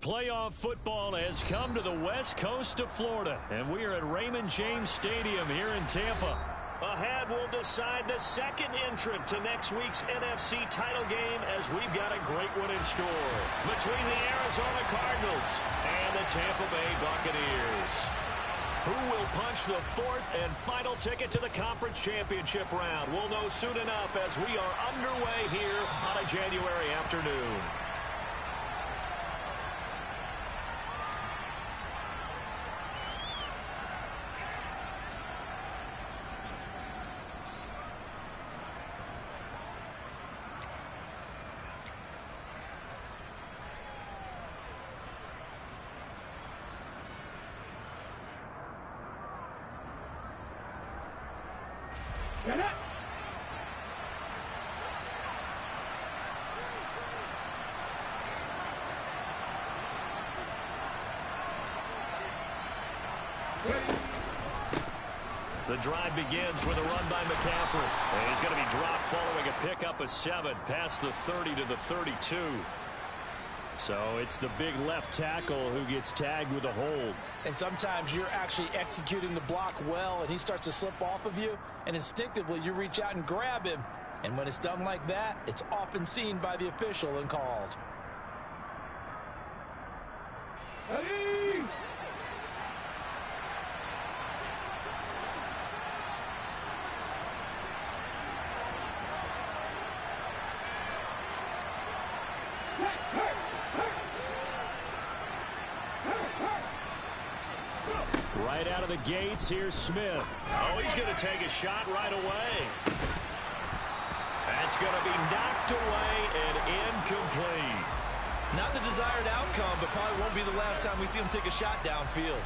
Playoff football has come to the west coast of Florida, and we are at Raymond James Stadium here in Tampa. Ahead, we'll decide the second entrant to next week's NFC title game as we've got a great one in store between the Arizona Cardinals and the Tampa Bay Buccaneers. Who will punch the fourth and final ticket to the conference championship round? We'll know soon enough as we are underway here on a January afternoon. The drive begins with a run by McCaffrey. And he's going to be dropped following a pickup of 7 past the 30 to the 32. So it's the big left tackle who gets tagged with a hold. And sometimes you're actually executing the block well, and he starts to slip off of you, and instinctively you reach out and grab him. And when it's done like that, it's often seen by the official and called. Hey! Right out of the gates, here's Smith. Oh, he's going to take a shot right away. That's going to be knocked away and incomplete. Not the desired outcome, but probably won't be the last time we see him take a shot downfield.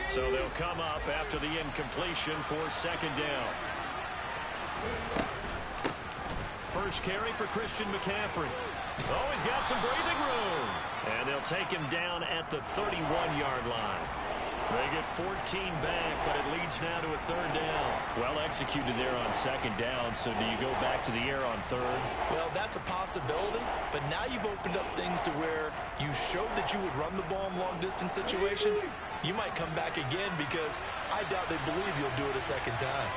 So they'll come up after the incompletion for second down. First carry for Christian McCaffrey. Oh, he's got some breathing room. And they'll take him down at the 31-yard line. They get 14 back, but it leads now to a third down. Well executed there on second down, so do you go back to the air on third? Well, that's a possibility, but now you've opened up things to where you showed that you would run the ball in long-distance situation. You might come back again because I doubt they believe you'll do it a second time.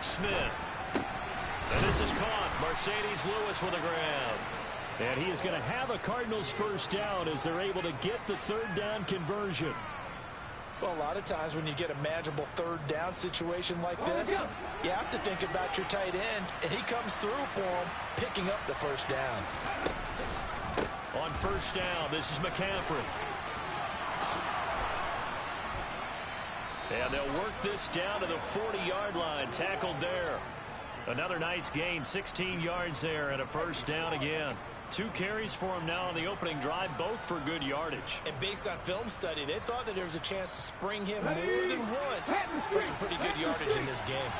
Smith. And this is caught. Mercedes Lewis with a grab. And he is going to have a Cardinals first down as they're able to get the third down conversion. Well, a lot of times when you get a manageable third down situation like this, you have to think about your tight end, and he comes through for him, picking up the first down. On first down, this is McCaffrey. And they'll work this down to the 40-yard line, tackled there. Another nice gain, 16 yards there, and a first down again. 2 carries for him now on the opening drive, both for good yardage. And based on film study, they thought that there was a chance to spring him more than once for some pretty good yardage in this game.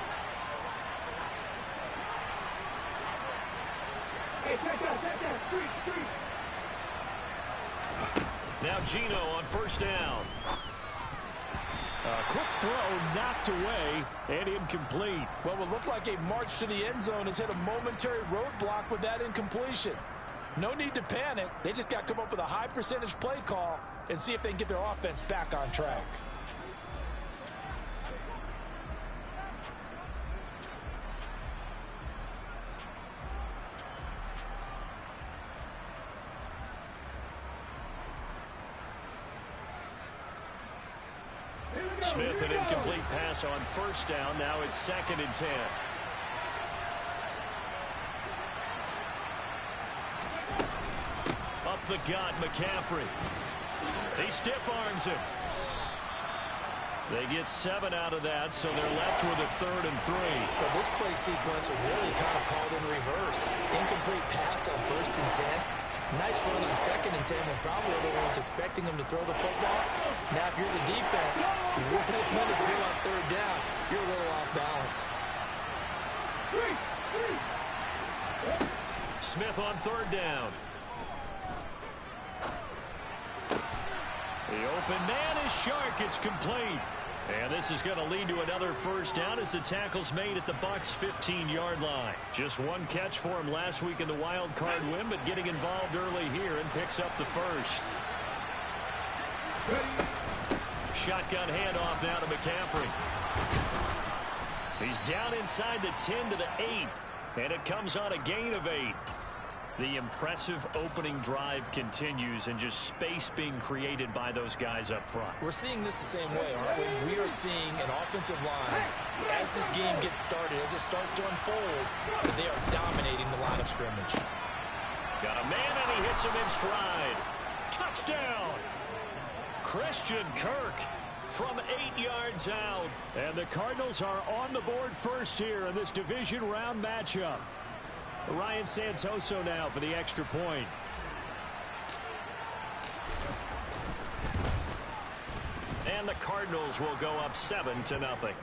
Now Gino on first down. A quick throw knocked away and incomplete. Well, what looked like a march to the end zone has hit a momentary roadblock with that incompletion. No need to panic. They just got to come up with a high percentage play call and see if they can get their offense back on track. Smith, an incomplete pass on first down. Now it's 2nd and 10. Up the gut, McCaffrey. He stiff arms him. They get 7 out of that, so they're left with a 3rd and 3. Well, this play sequence was really kind of called in reverse. Incomplete pass on 1st and 10. Nice run on 2nd and 10 when probably everyone's expecting him to throw the football. Now, if you're the defense, with a minute 2 on 3rd down, you're a little off balance. Smith on 3rd down. The open man is Shark. It's complete. And this is going to lead to another 1st down as the tackle's made at the Bucs' 15-yard line. Just one catch for him last week in the wild card win, but getting involved early here and picks up the 1st. Shotgun handoff now to McCaffrey. He's down inside the 10 to the 8, and it comes on a gain of 8. The impressive opening drive continues and just space being created by those guys up front. We're seeing this the same way, aren't we? We are seeing an offensive line, as this game gets started, as it starts to unfold, that they are dominating the line of scrimmage. Got a man, and he hits him in stride. Touchdown! Christian Kirk from 8 yards out. And the Cardinals are on the board first here in this division round matchup. Ryan Santoso now for the extra point. And the Cardinals will go up 7-0.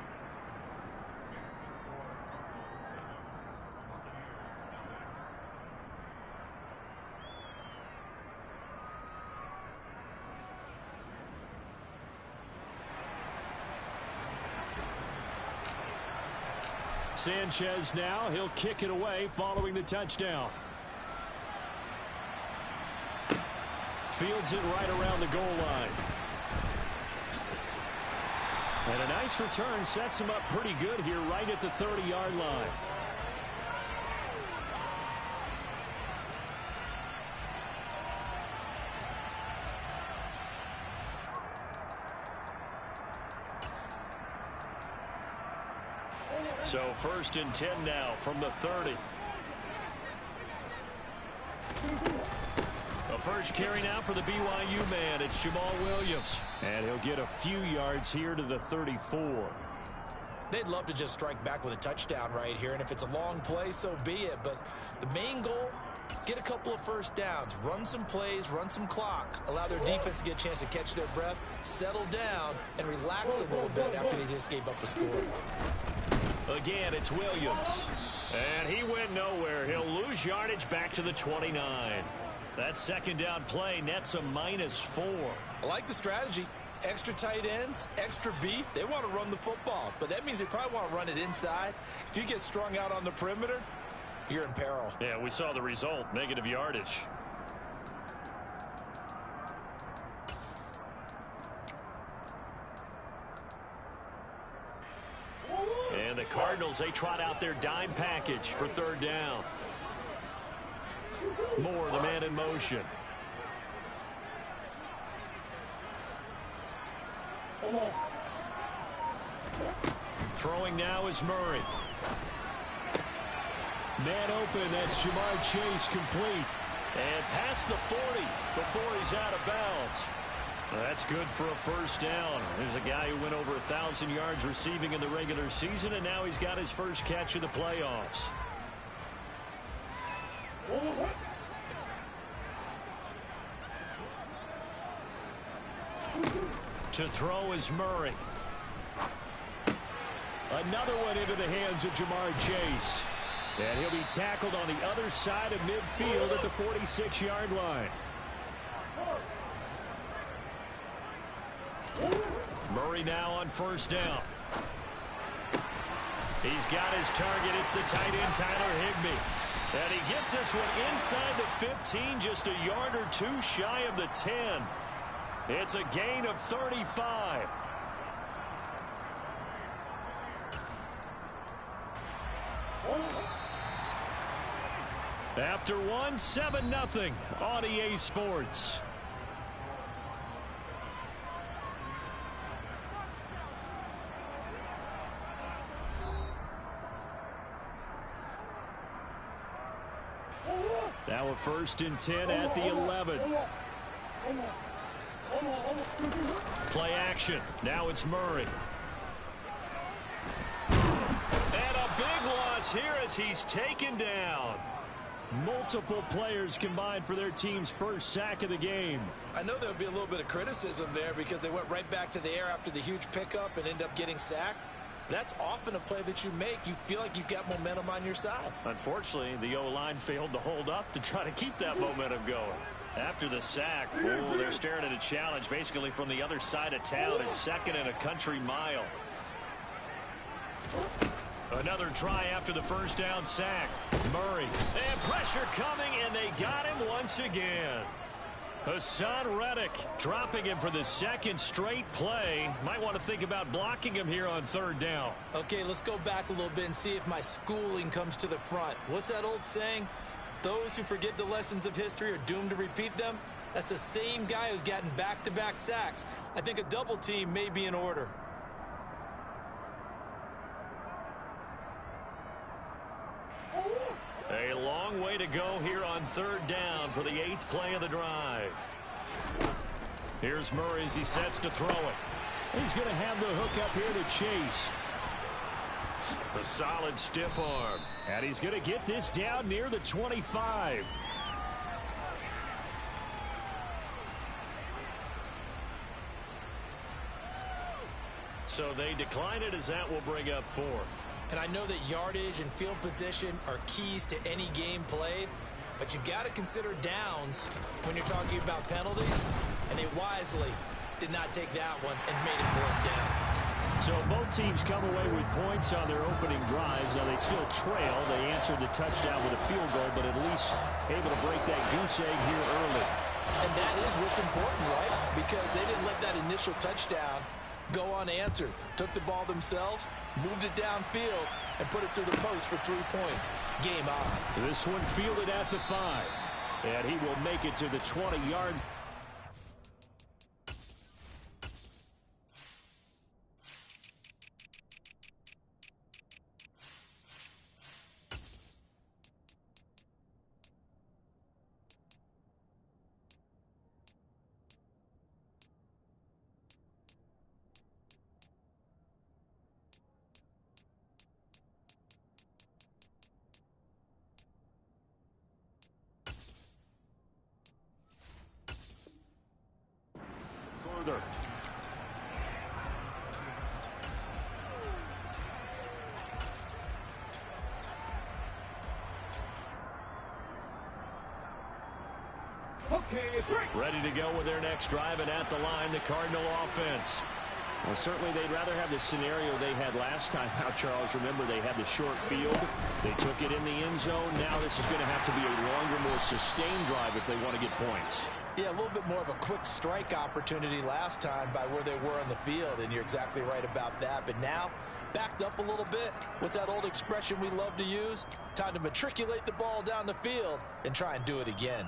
Sanchez now, he'll kick it away following the touchdown. Fields it right around the goal line. And a nice return sets him up pretty good here right at the 30-yard line. So 1st and 10 now from the 30. The first carry now for the BYU man. It's Jamal Williams. And he'll get a few yards here to the 34. They'd love to just strike back with a touchdown right here. And if it's a long play, so be it. But the main goal, get a couple of 1st downs. Run some plays, run some clock. Allow their defense to get a chance to catch their breath, settle down, and relax a little bit after they just gave up a score. Again, it's Williams. And he went nowhere. He'll lose yardage back to the 29. That 2nd down play nets a -4. I like the strategy. Extra tight ends, extra beef. They want to run the football, but that means they probably want to run it inside. If you get strung out on the perimeter, you're in peril. Yeah, we saw the result, negative yardage. And the Cardinals, they trot out their dime package for 3rd down. Moore, the man in motion. Throwing now is Murray. Man open, that's Jamar Chase complete. And past the 40 before he's out of bounds. That's good for a 1st down. There's a guy who went over 1,000 yards receiving in the regular season, and now he's got his first catch of the playoffs. To throw is Murray. Another one into the hands of Jamar Chase. And he'll be tackled on the other side of midfield at the 46-yard line. Murray now on 1st down. He's got his target. It's the tight end, Tyler Higbee. And he gets this one inside the 15, just a yard or two shy of the 10. It's a gain of 35. After one, 7-0 on EA Sports. Now a 1st and 10 at the 11. Play action. Now it's Murray. And a big loss here as he's taken down. Multiple players combined for their team's first sack of the game. I know there would be a little bit of criticism there because they went right back to the air after the huge pickup and end up getting sacked. That's often a play that you make. You feel like you've got momentum on your side. Unfortunately, the O-line failed to hold up to try to keep that momentum going. After the sack, they're staring at a challenge basically from the other side of town. It's second and a country mile. Another try after the first down sack. Murray. And pressure coming, and they got him once again. Hassan Reddick dropping him for the second straight play. Might want to think about blocking him here on third down. Okay, let's go back a little bit and see if my schooling comes to the front. What's that old saying? Those who forget the lessons of history are doomed to repeat them. That's the same guy who's gotten back-to-back sacks. I think a double team may be in order. A long way to go here on third down for the 8th play of the drive. Here's Murray as he sets to throw it. He's going to have the hook up here to Chase. A solid stiff arm. And he's going to get this down near the 25. So they decline it as that will bring up 4th. And I know that yardage and field position are keys to any game played, but you've got to consider downs when you're talking about penalties, and they wisely did not take that one and made it 4th down. So both teams come away with points on their opening drives. Now they still trail. They answered the touchdown with a field goal, but at least able to break that goose egg here early. And that is what's important, right? Because they didn't let that initial touchdown go unanswered. Took the ball themselves, moved it downfield, and put it through the post for 3 points. Game on. This one fielded at the 5. And he will make it to the 20-yard. Further. Ready to go with their next drive, and at the line, the Cardinal offense. Well, certainly they'd rather have the scenario they had last time out, Charles. Remember, they had the short field. They took it in the end zone. Now this is going to have to be a longer, more sustained drive if they want to get points. Yeah, a little bit more of a quick strike opportunity last time by where they were on the field, and you're exactly right about that. But now, backed up a little bit. What's that old expression we love to use? Time to matriculate the ball down the field and try and do it again.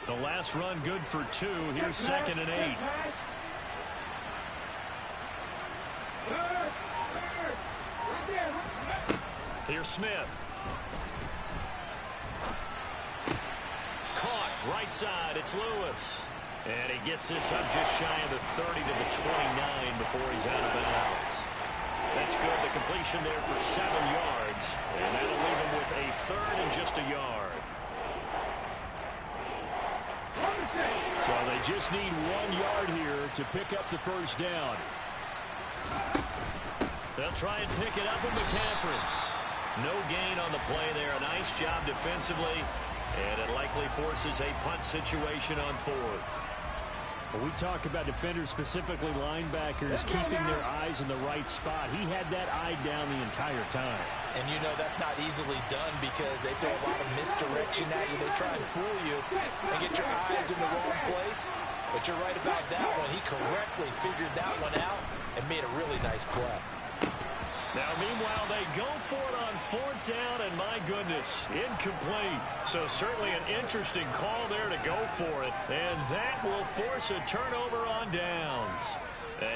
The last run good for 2. Here's 2nd and 8. Here's Smith. Caught right side. It's Lewis. And he gets this up just shy of the 30 to the 29 before he's out of bounds. That's good. The completion there for 7 yards. And that'll leave him with a 3rd and just a yard. So they just need 1 yard here to pick up the first down. They'll try and pick it up with McCaffrey. No gain on the play there. A nice job defensively. And it likely forces a punt situation on 4th. Well, we talk about defenders, specifically linebackers, keeping their eyes in the right spot. He had that eye down the entire time. And you know that's not easily done because they throw a lot of misdirection at you. They try and fool you and get your eyes in the wrong place. But you're right about that one. He correctly figured that one out and made a really nice play. Now, meanwhile, they go for it on 4th down, and my goodness, incomplete. So certainly an interesting call there to go for it, and that will force a turnover on downs.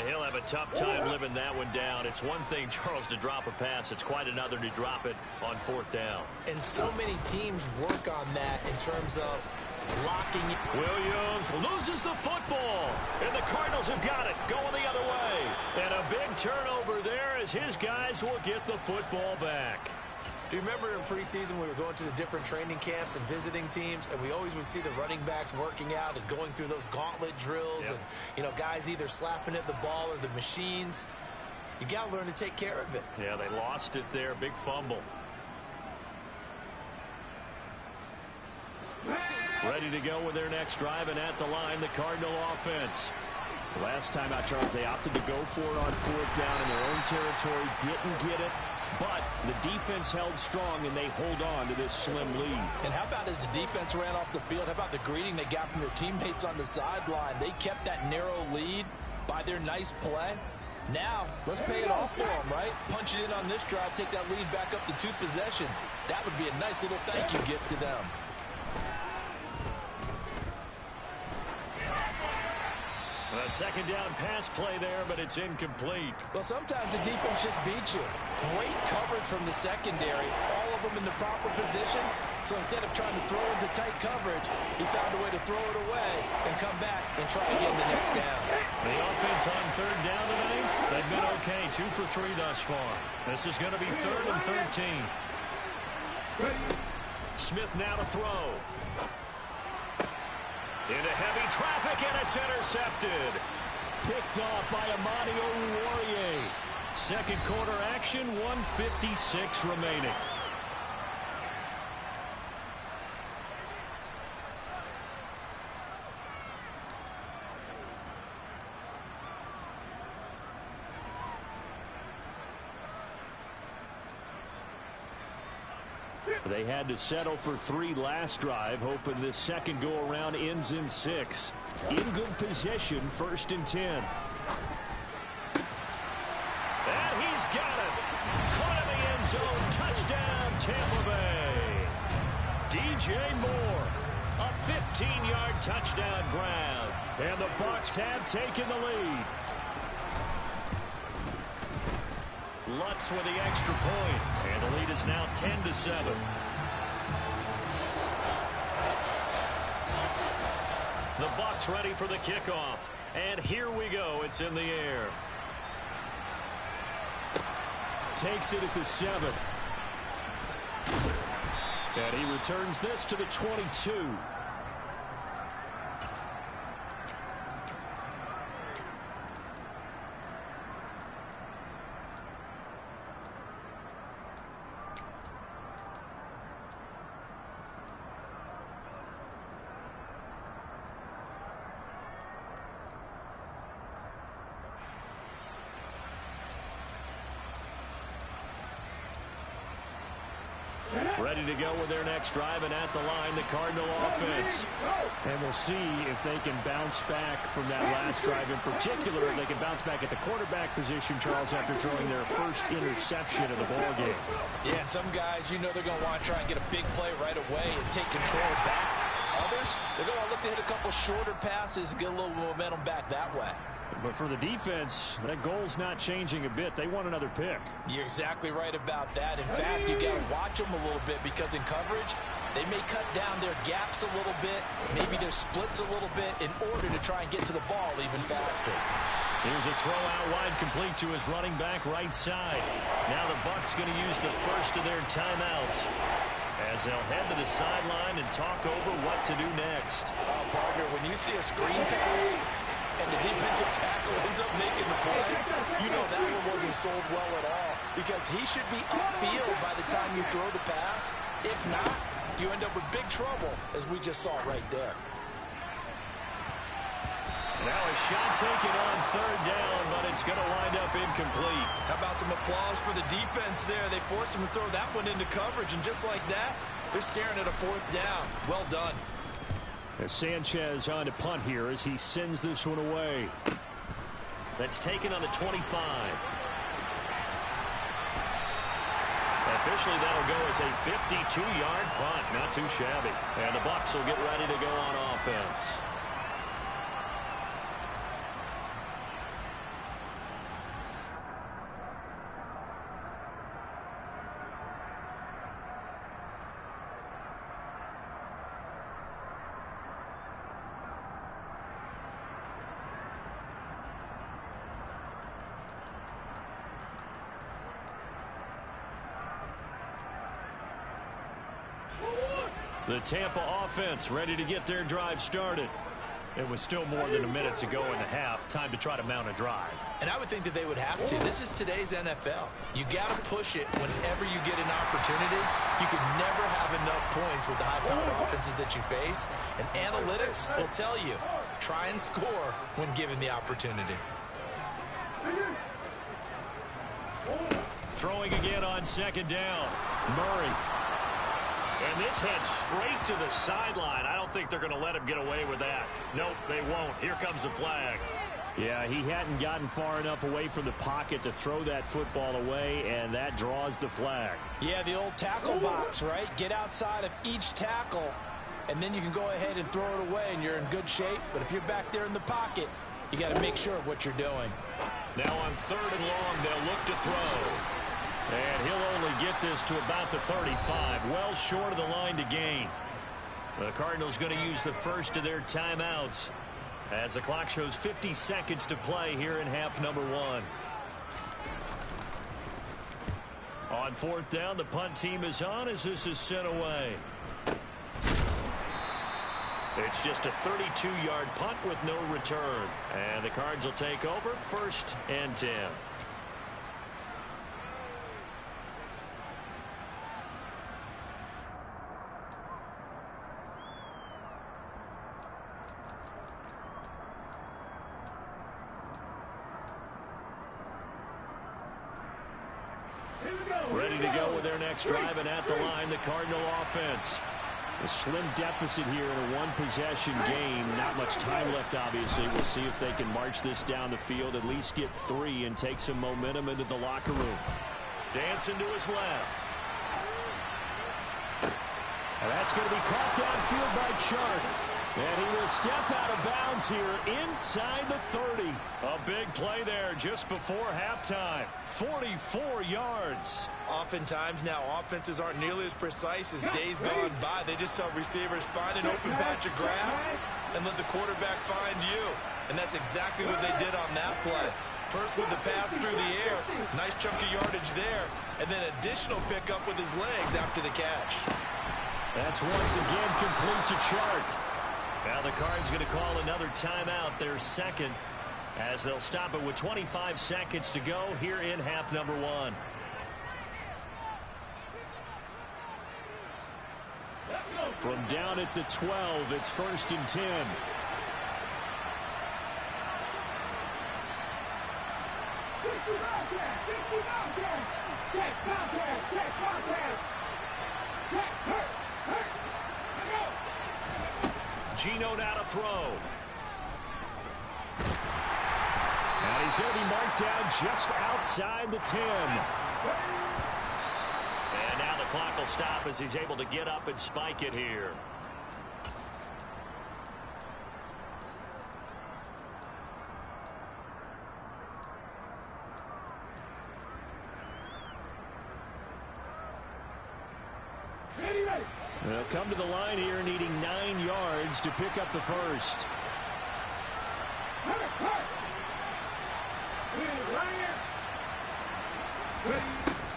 He'll have a tough time living that one down. It's one thing, Charles, to drop a pass. It's quite another to drop it on 4th down. And so many teams work on that in terms of blocking it. Williams loses the football, and the Cardinals have got it, going the other way. And a big turnover there as his guys will get the football back. Do you remember in preseason we were going to the different training camps and visiting teams, and we always would see the running backs working out and going through those gauntlet drills, and, you know, guys either slapping at the ball or the machines. You got to learn to take care of it. Yeah, they lost it there. Big fumble. Ready to go with their next drive, and at the line, the Cardinal offense. Last time out, Charles, they opted to go for it on fourth down in their own territory. Didn't get it, but the defense held strong, and they hold on to this slim lead. And how about as the defense ran off the field, how about the greeting they got from their teammates on the sideline? They kept that narrow lead by their nice play. Now, let's pay it off for them, right? Punch it in on this drive, take that lead back up to 2 possessions. That would be a nice little thank you gift to them. A second down pass play there, but it's incomplete. Well, sometimes the defense just beats you. Great coverage from the secondary, all of them in the proper position. So instead of trying to throw into tight coverage, he found a way to throw it away and come back and try again the next down. The offense on third down tonight, they've been okay, 2 for 3 thus far. This is going to be 3rd and 13. Smith now to throw. Into heavy traffic, and it's intercepted. Picked off by Amani Oruwariye. Second quarter action, 1:56 remaining. They had to settle for 3 last drive, hoping this second go-around ends in 6. In good position, 1st and 10. And he's got it. Caught in the end zone. Touchdown, Tampa Bay. DJ Moore. A 15-yard touchdown grab. And the Bucs have taken the lead. Lutz with the extra point, and the lead is now 10-7. The Bucs ready for the kickoff, and here we go. It's in the air. Takes it at the 7. And he returns this to the 22. Ready to go with their next drive, and at the line, the Cardinal offense. And we'll see if they can bounce back from that last drive in particular, if they can bounce back at the quarterback position, Charles, after throwing their first interception of the ballgame. Yeah, and some guys, you know they're going to want to try and get a big play right away and take control back. Others, they're going to look to hit a couple shorter passes and get a little momentum back that way. But for the defense, that goal's not changing a bit. They want another pick. You're exactly right about that. In fact, you got to watch them a little bit, because in coverage, they may cut down their gaps a little bit, maybe their splits a little bit, in order to try and get to the ball even faster. Here's a throw out wide, complete to his running back right side. Now the Bucs going to use the first of their timeouts, as they'll head to the sideline and talk over what to do next. Partner, when you see a screen pass and the defensive tackle ends up making the play, you know that one wasn't sold well at all, because he should be upfield by the time you throw the pass. If not, you end up with big trouble, as we just saw right there. Now a shot taken on third down, but it's going to wind up incomplete. How about some applause for the defense there? They forced him to throw that one into coverage, and just like that, they're staring at a 4th down. Well done. As Sanchez on to punt here as he sends this one away. That's taken on the 25. Officially, that'll go as a 52-yard punt. Not too shabby. And the Bucs will get ready to go on offense. The Tampa offense ready to get their drive started. It was still more than a minute to go in the half. Time to try to mount a drive. And I would think that they would have to. This is today's NFL. You got to push it whenever you get an opportunity. You can never have enough points with the high-powered offenses that you face. And analytics will tell you, try and score when given the opportunity. Throwing again on second down. Murray. And this heads straight to the sideline. I don't think they're going to let him get away with that. Nope, they won't. Here comes the flag. Yeah, he hadn't gotten far enough away from the pocket to throw that football away, and that draws the flag. Yeah, the old tackle box, right? Get outside of each tackle, and then you can go ahead and throw it away, and you're in good shape. But if you're back there in the pocket, you got to make sure of what you're doing. Now on 3rd and long, they'll look to throw. And he'll only get this to about the 35, well short of the line to gain. The Cardinals going to use the first of their timeouts as the clock shows 50 seconds to play here in half number 1. On 4th down, the punt team is on as this is sent away. It's just a 32-yard punt with no return. And the Cards will take over 1st and 10. Ready to go with their next drive, and at the line, the Cardinal offense. A slim deficit here in a one-possession game. Not much time left, obviously. We'll see if they can march this down the field, at least get 3, and take some momentum into the locker room. Dancing to his left. And that's going to be caught downfield by Chark. And he will step out of bounds here inside the 30. A big play there just before halftime. 44 yards. Oftentimes now offenses aren't nearly as precise as days gone by. They just help receivers find an open patch of grass and let the quarterback find you. And that's exactly what they did on that play. First with the pass through the air. Nice chunky yardage there. And then additional pickup with his legs after the catch. That's once again complete to Chark. Now the Cards going to call another timeout, their second, as they'll stop it with 25 seconds to go here in half number 1. From down at the 12, it's 1st and 10. Gino now to throw. And he's going to be marked down just outside the 10. And now the clock will stop as he's able to get up and spike it here. They'll come to the line here needing 9 yards to pick up the first.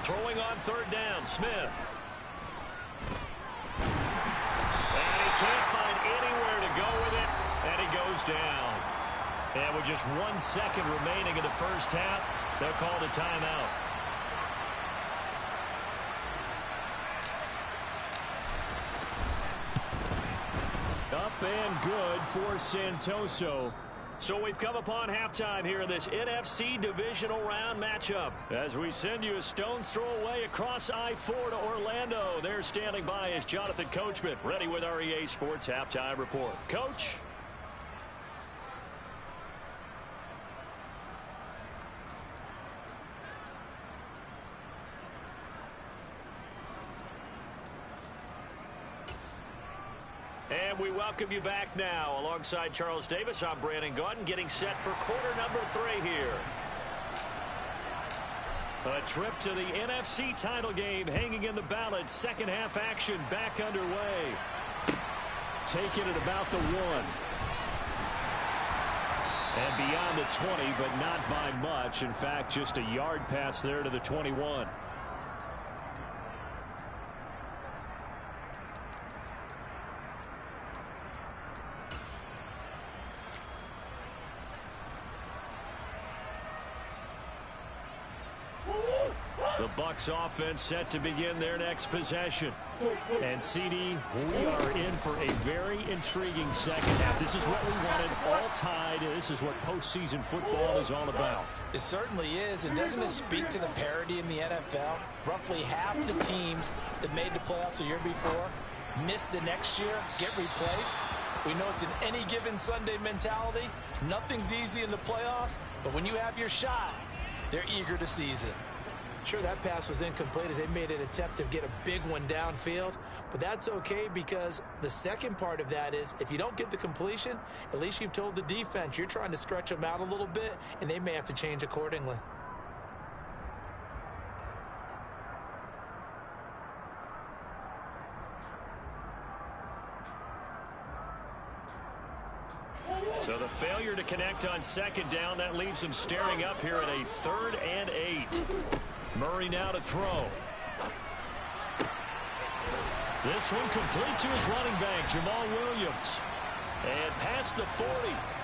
Throwing on 3rd down, Smith. And he can't find anywhere to go with it, and he goes down. And with just 1 second remaining in the first half, they'll call the timeout. Up and good for Santoso. So we've come upon halftime here in this NFC divisional round matchup. As we send you a stone's throw away across I-4 to Orlando. There standing by is Jonathan Coachman, ready with our EA Sports Halftime Report. Coach? And we welcome you back now. Alongside Charles Davis, I'm Brandon Gaudin, getting set for quarter number 3 here. A trip to the NFC title game hanging in the balance. Second half action back underway. Taking it about the 1. And beyond the 20, but not by much. In fact, just a yard pass there to the 21. The Bucs offense set to begin their next possession. And CD, we are in for a very intriguing second half. This is what we wanted, all tied. This is what postseason football is all about. It certainly is, and doesn't it speak to the parity in the NFL? Roughly half the teams that made the playoffs the year before miss the next year, get replaced. We know it's an any given Sunday mentality. Nothing's easy in the playoffs, but when you have your shot, they're eager to seize it. Sure, that pass was incomplete as they made an attempt to get a big one downfield, but that's okay because the second part of that is if you don't get the completion, at least you've told the defense you're trying to stretch them out a little bit, and they may have to change accordingly. So the failure to connect on second down, that leaves them staring up here at a 3rd and 8. Murray now to throw. This one complete to his running back, Jamal Williams. And past the 40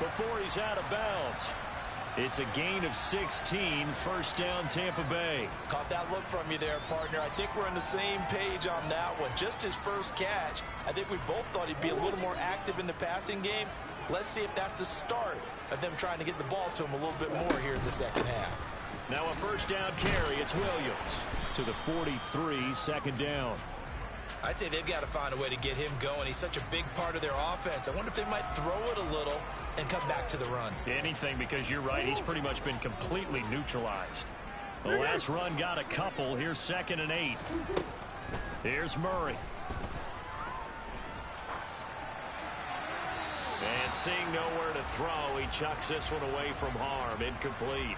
before he's out of bounds. It's a gain of 16, first down Tampa Bay. Caught that look from you there, partner. I think we're on the same page on that one. Just his first catch. I think we both thought he'd be a little more active in the passing game. Let's see if that's the start of them trying to get the ball to him a little bit more here in the second half. Now a first down carry. It's Williams. To the 43, second down. I'd say they've got to find a way to get him going. He's such a big part of their offense. I wonder if they might throw it a little and come back to the run. Anything, because you're right. He's pretty much been completely neutralized. The last run got a couple. Here's 2nd and 8. Here's Murray. And seeing nowhere to throw, he chucks this one away from harm. Incomplete.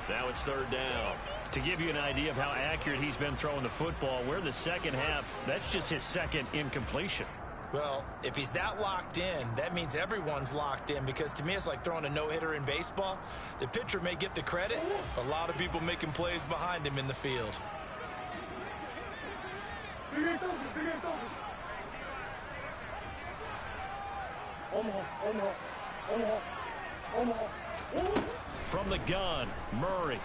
Now it's 3rd down. To give you an idea of how accurate he's been throwing the football, we're the second half. That's just his second incompletion. Well, if he's that locked in, that means everyone's locked in, because to me it's like throwing a no-hitter in baseball. The pitcher may get the credit, but a lot of people making plays behind him in the field. From the gun, Murray.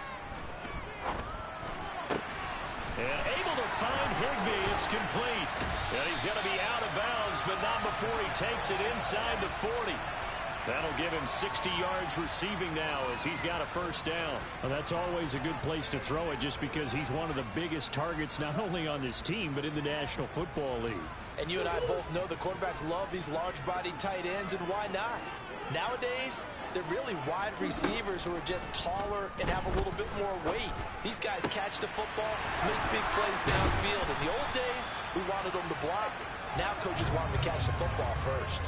And able to find Higbee. It's complete. And he's going to be out of bounds, but not before he takes it inside the 40. That'll give him 60 yards receiving now as he's got a first down. Well, that's always a good place to throw it, just because he's one of the biggest targets not only on this team but in the National Football League. And you and I both know the quarterbacks love these large-bodied tight ends, and why not? Nowadays, they're really wide receivers who are just taller and have a little bit more weight. These guys catch the football, make big plays downfield. In the old days, we wanted them to block. Now coaches want them to catch the football first.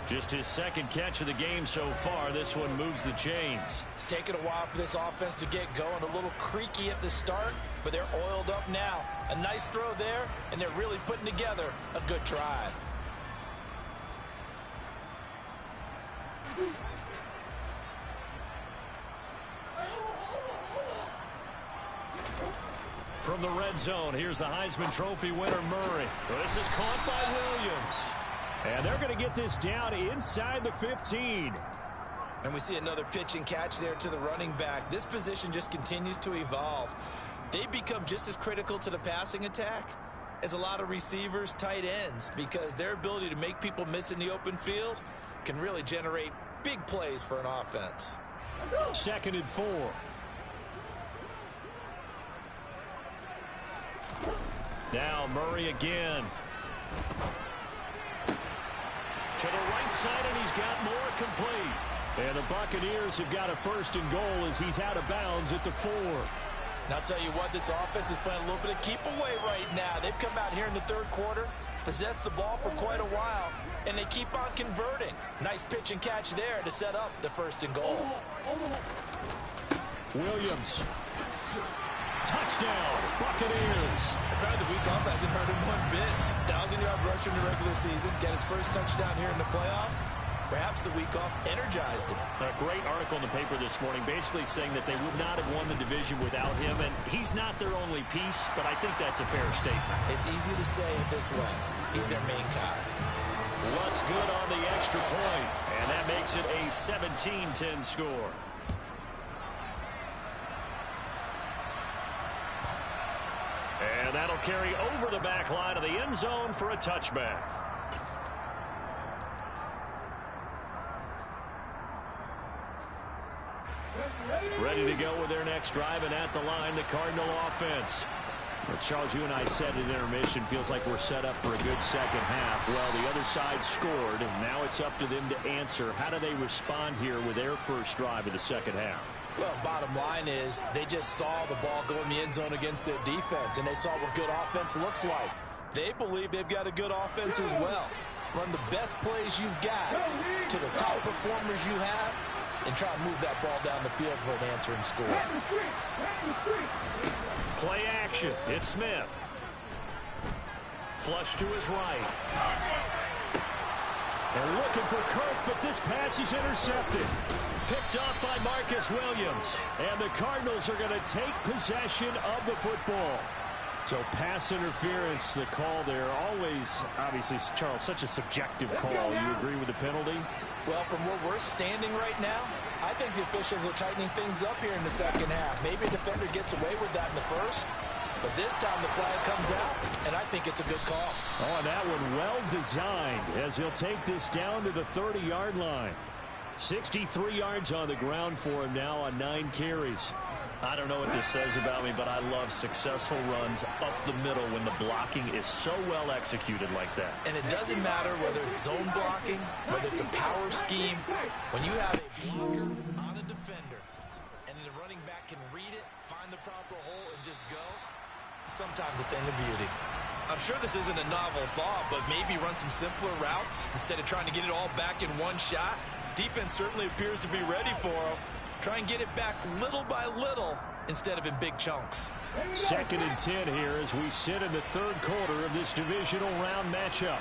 Just his second catch of the game so far. This one moves the chains. It's taken a while for this offense to get going. A little creaky at the start, but they're oiled up now. A nice throw there, and they're really putting together a good drive. From the red zone, here's the Heisman Trophy winner, Murray. This is caught by Williams. And they're going to get this down inside the 15. And we see another pitch and catch there to the running back. This position just continues to evolve. They become just as critical to the passing attack as a lot of receivers, tight ends, because their ability to make people miss in the open field can really generate big plays for an offense. 2nd and 4. Now Murray again. To the right side, and he's got more complete. And the Buccaneers have got a 1st and goal as he's out of bounds at the 4. And I'll tell you what, this offense is playing a little bit of keep away right now. They've come out here in the 3rd quarter, possessed the ball for quite a while, and they keep on converting. Nice pitch and catch there to set up the 1st and goal. Williams. Touchdown, Buccaneers. Apparently the week off hasn't hurt him one bit. 1,000-yard rusher in the regular season, get his first touchdown here in the playoffs. Perhaps the week off energized him. A great article in the paper this morning basically saying that they would not have won the division without him, and he's not their only piece, but I think that's a fair statement. It's easy to say it this way. He's their main guy. What's good on the extra point, and that makes it a 17-10 score. And that'll carry over the back line of the end zone for a touchback. Ready to go with their next drive, and at the line, the Cardinal offense. Well, Charles, you and I said at intermission, feels like we're set up for a good second half. Well, the other side scored, and now it's up to them to answer. How do they respond here with their first drive of the second half? Well, bottom line is they just saw the ball go in the end zone against their defense, and they saw what good offense looks like. They believe they've got a good offense as well. Run the best plays you've got to the top performers you have, and try to move that ball down the field for an answering score. Play action. It's Smith. Flush to his right. They're looking for Kirk, but this pass is intercepted. Picked up by Marcus Williams. And the Cardinals are going to take possession of the football. So pass interference, the call there. Always, obviously, Charles, such a subjective call. You agree with the penalty? Well, from where we're standing right now, I think the officials are tightening things up here in the second half. Maybe a defender gets away with that in the first, but this time the flag comes out, and I think it's a good call. Oh, and that one well designed as he'll take this down to the 30-yard line. 63 yards on the ground for him now on 9 carries. I don't know what this says about me, but I love successful runs up the middle when the blocking is so well executed like that. And it doesn't matter whether it's zone blocking, whether it's a power scheme. When you have a blocker on a defender, and the running back can read it, find the proper hole, and just go, sometimes a thing of beauty. I'm sure this isn't a novel thought, but maybe run some simpler routes instead of trying to get it all back in one shot. Defense certainly appears to be ready for him. Try and get it back little by little instead of in big chunks. 2nd and 10 here as we sit in the third quarter of this divisional round matchup.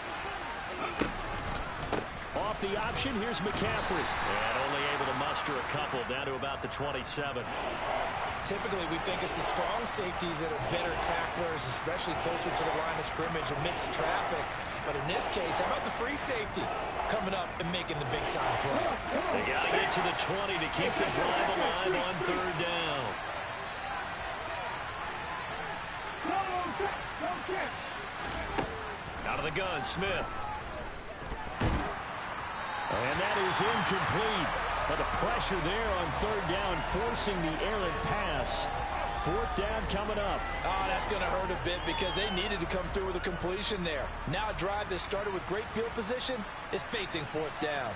Off the option, here's McCaffrey. And only able to muster a couple down to about the 27. Typically, we think it's the strong safeties that are better tacklers, especially closer to the line of scrimmage amidst traffic. But in this case, how about the free safety coming up and making the big-time play? They got to get to the 20 to keep the drive alive on 3rd down. Out of the gun, Smith. And that is incomplete. But the pressure there on 3rd down, forcing the errant pass. 4th down coming up. Oh, that's going to hurt a bit because they needed to come through with a completion there. Now a drive that started with great field position is facing 4th down.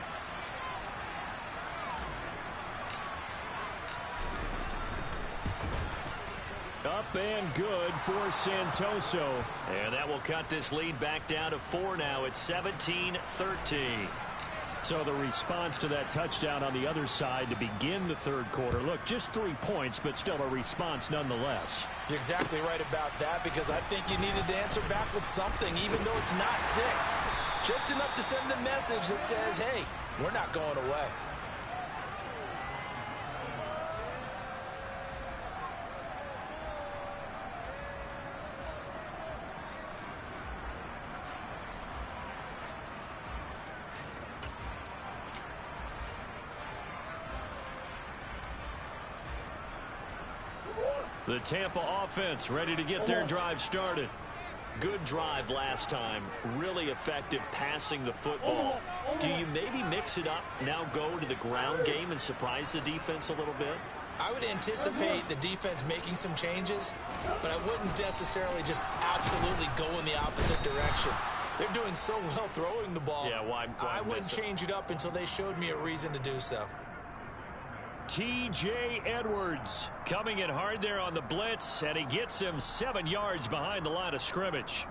Up and good for Santoso. And that will cut this lead back down to 4 now. It's 17-13. So the response to that touchdown on the other side to begin the third quarter. Look, just 3 points, but still a response nonetheless. You're exactly right about that because I think you needed to answer back with something, even though it's not 6. Just enough to send a message that says, hey, we're not going away. The Tampa offense ready to get their drive started. Good drive last time. Really effective passing the football. Do you maybe mix it up, now go to the ground game and surprise the defense a little bit? I would anticipate the defense making some changes, but I wouldn't necessarily just absolutely go in the opposite direction. They're doing so well throwing the ball. Yeah, why I wouldn't change it up until they showed me a reason to do so. T.J. Edwards coming in hard there on the blitz, and he gets him 7 yards behind the line of scrimmage.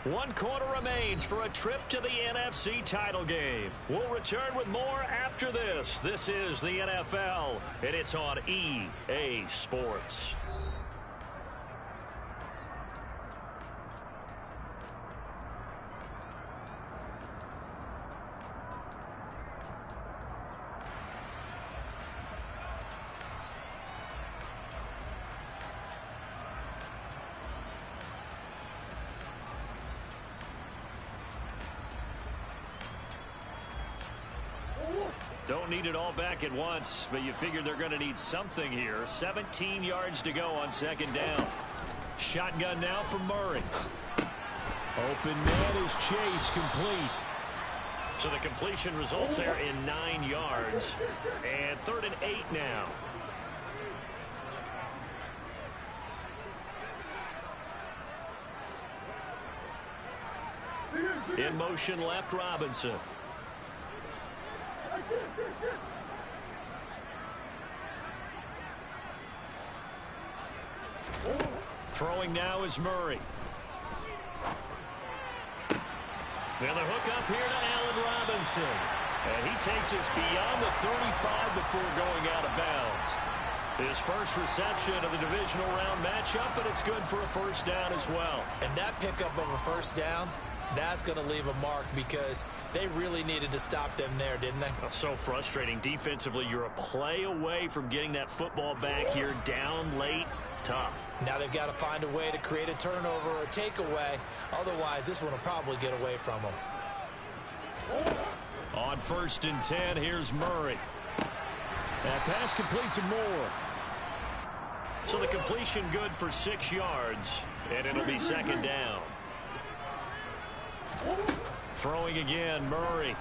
One quarter remains for a trip to the NFC title game. We'll return with more after this. This is the NFL, and it's on EA Sports. Don't need it all back at once, but you figure they're going to need something here. 17 yards to go on second down. Shotgun now for Murray. Open man is Chase, complete. So the completion results there in 9 yards. And 3rd and 8 now. In motion left, Robinson. Throwing now is Murray. And the hook up here to Allen Robinson. And he takes us beyond the 35 before going out of bounds. His first reception of the divisional round matchup, but it's good for a first down as well. And that pickup of a first down, that's going to leave a mark because they really needed to stop them there, didn't they? Oh, so frustrating. Defensively, you're a play away from getting that football back here down late. Tough. Now they've got to find a way to create a turnover or a takeaway. Otherwise, this one will probably get away from them. On 1st and 10, here's Murray. That pass complete to Moore. So the completion good for 6 yards, and it'll be second down. Throwing again, Murray.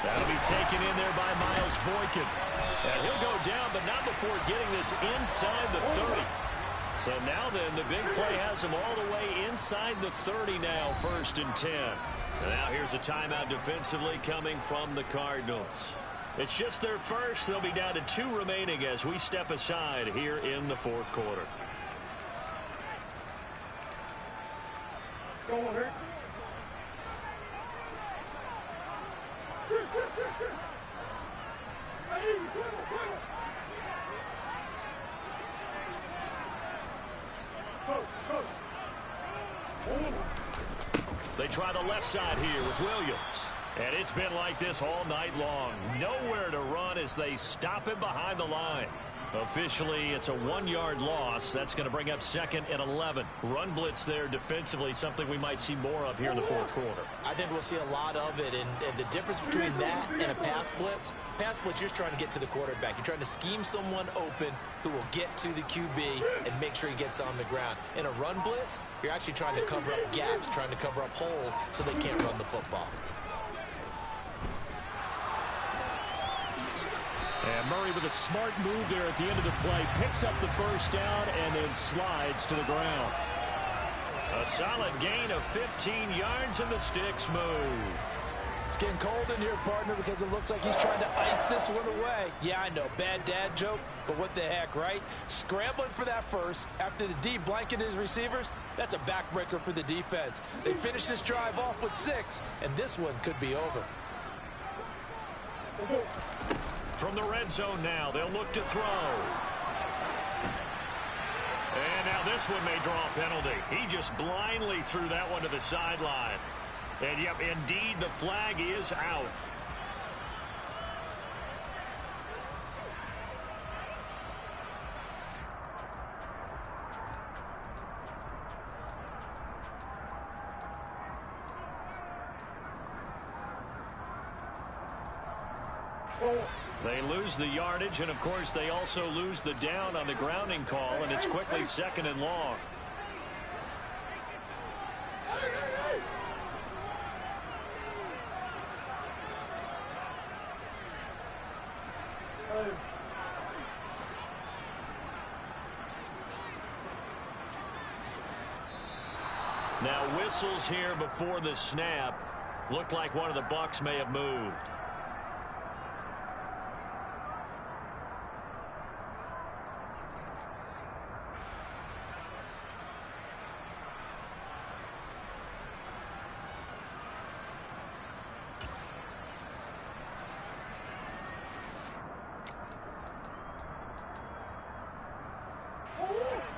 That'll be taken in there by Miles Boykin. And he'll go down, but not before getting this inside the 30. So now then, the big play has him all the way inside the 30 now, 1st and 10. And now here's a timeout defensively coming from the Cardinals. It's just their first. They'll be down to 2 remaining as we step aside here in the 4th quarter. Go on, Rick. They try the left side here with Williams. And it's been like this all night long. Nowhere to run as they stop him behind the line. Officially, it's a 1-yard loss. That's going to bring up 2nd and 11. Run blitz there defensively, something we might see more of here in the 4th quarter. I think we'll see a lot of it. And the difference between that and a pass blitz, you're just trying to get to the quarterback. You're trying to scheme someone open who will get to the QB and make sure he gets on the ground. In a run blitz, you're actually trying to cover up gaps, trying to cover up holes so they can't run the football. And Murray with a smart move there at the end of the play. Picks up the first down and then slides to the ground. A solid gain of 15 yards and the sticks move. It's getting cold in here, partner, because it looks like he's trying to ice this one away. Yeah, I know, bad dad joke, but what the heck, right? Scrambling for that first after the D blanket his receivers, that's a backbreaker for the defense. They finish this drive off with 6, and this one could be over. From the red zone now, they'll look to throw. And now this one may draw a penalty. He just blindly threw that one to the sideline. And, yep, indeed, the flag is out. They lose the yardage, and, of course, they also lose the down on the grounding call, and it's quickly 2nd and long. Now whistles here before the snap. Looked like one of the Bucs may have moved.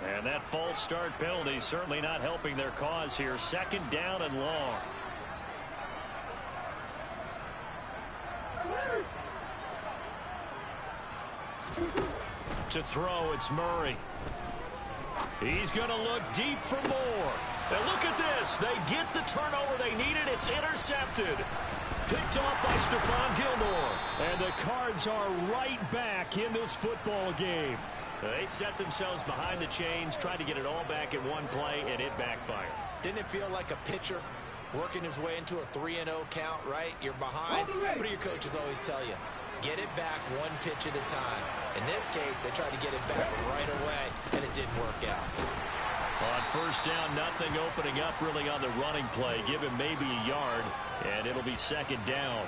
And that false start penalty certainly not helping their cause here. 2nd down and long. To throw, it's Murray. He's going to look deep for more. And look at this. They get the turnover they needed. It's intercepted. Picked off by Stephon Gilmore. And the Cards are right back in this football game. They set themselves behind the chains, tried to get it all back in one play, and it backfired. Didn't it feel like a pitcher working his way into a 3-0 count, right? You're behind. What do your coaches always tell you? Get it back one pitch at a time. In this case, they tried to get it back right away, and it didn't work out. On first down, nothing opening up really on the running play. Give him maybe a yard, and it'll be second down.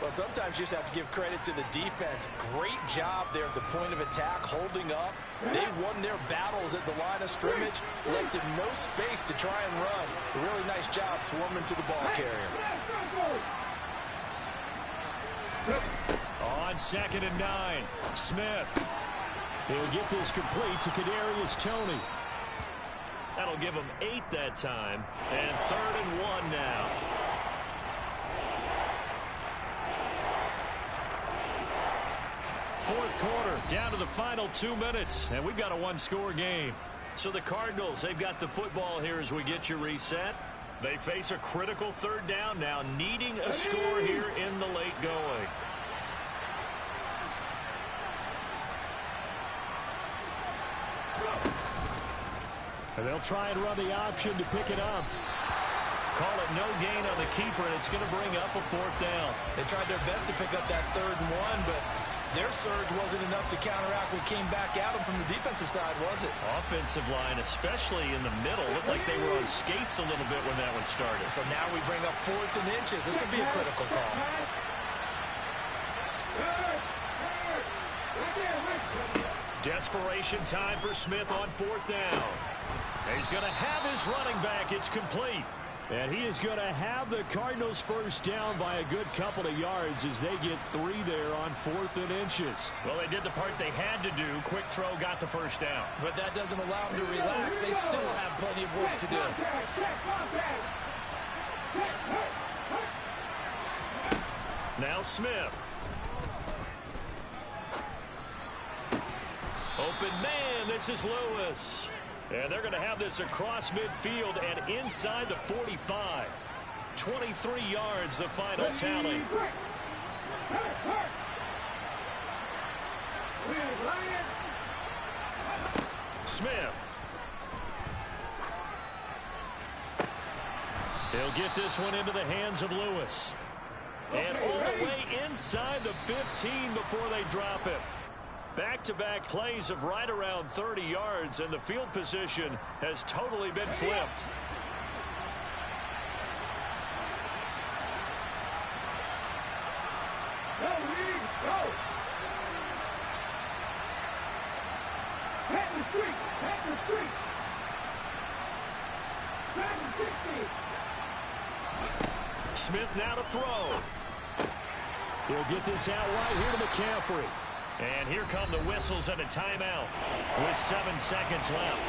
Well, sometimes you just have to give credit to the defense. Great job there at the point of attack, holding up. They won their battles at the line of scrimmage, left him no space to try and run. A really nice job swarming to the ball carrier. On 2nd and 9, Smith. He'll get this complete to Kadarius Toney. That'll give him 8 that time, and 3rd and 1 now. Fourth quarter, down to the final 2 minutes, and we've got a one-score game. So the Cardinals, they've got the football here as we get you reset. They face a critical 3rd down now, needing a score here in the late going. And they'll try and run the option to pick it up. Call it no gain on the keeper, and it's going to bring up a 4th down. They tried their best to pick up that 3rd and 1, but their surge wasn't enough to counteract what came back at them from the defensive side, was it? Offensive line, especially in the middle, looked like they were on skates a little bit when that one started. So now we bring up 4th and inches. This will be a critical call. Desperation time for Smith on 4th down. He's going to have his running back. It's complete. And he is going to have the Cardinals first down by a good couple of yards as they get 3 there on 4th and inches. Well, they did the part they had to do. Quick throw got the first down. But that doesn't allow them to relax. They still have plenty of work to do. Now Smith. Open man, this is Lewis. And they're going to have this across midfield and inside the 45. 23 yards, the final tally. Smith. He'll get this one into the hands of Lewis. And all the way inside the 15 before they drop it. Back-to-back plays of right around 30 yards, and the field position has totally been flipped. Smith now to throw. He'll get this out right here to McCaffrey. And here come the whistles and a timeout with 7 seconds left.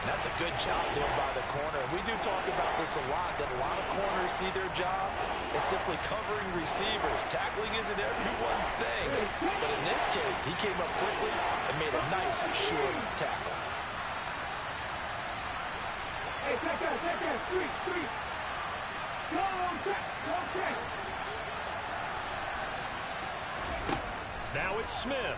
That's a good job there by the corner. We do talk about this a lot, that a lot of corners see their job as simply covering receivers. Tackling isn't everyone's thing. But in this case, he came up quickly and made a nice, short tackle. Hey, check that. Street. Go check. Now it's Smith.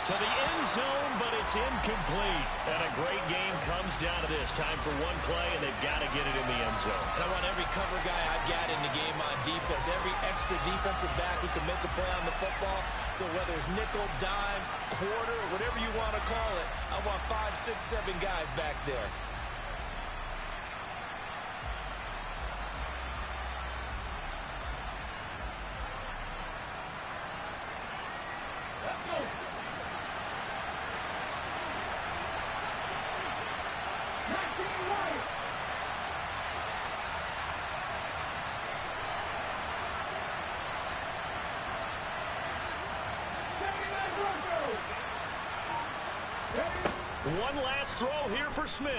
To the end zone, but it's incomplete. And a great game comes down to this. Time for one play, and they've got to get it in the end zone. And I want every cover guy I've got in the game on defense, every extra defensive back who can make the play on the football. So whether it's nickel, dime, quarter, whatever you want to call it, I want 5, 6, 7 guys back there. One last throw here for Smith.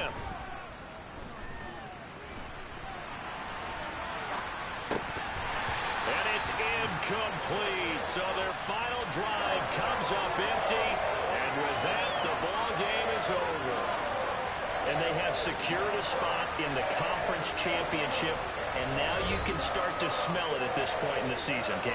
And it's incomplete. So their final drive comes up empty. And with that, the ball game is over. And they have secured a spot in the conference championship, and now you can start to smell it at this point in the season.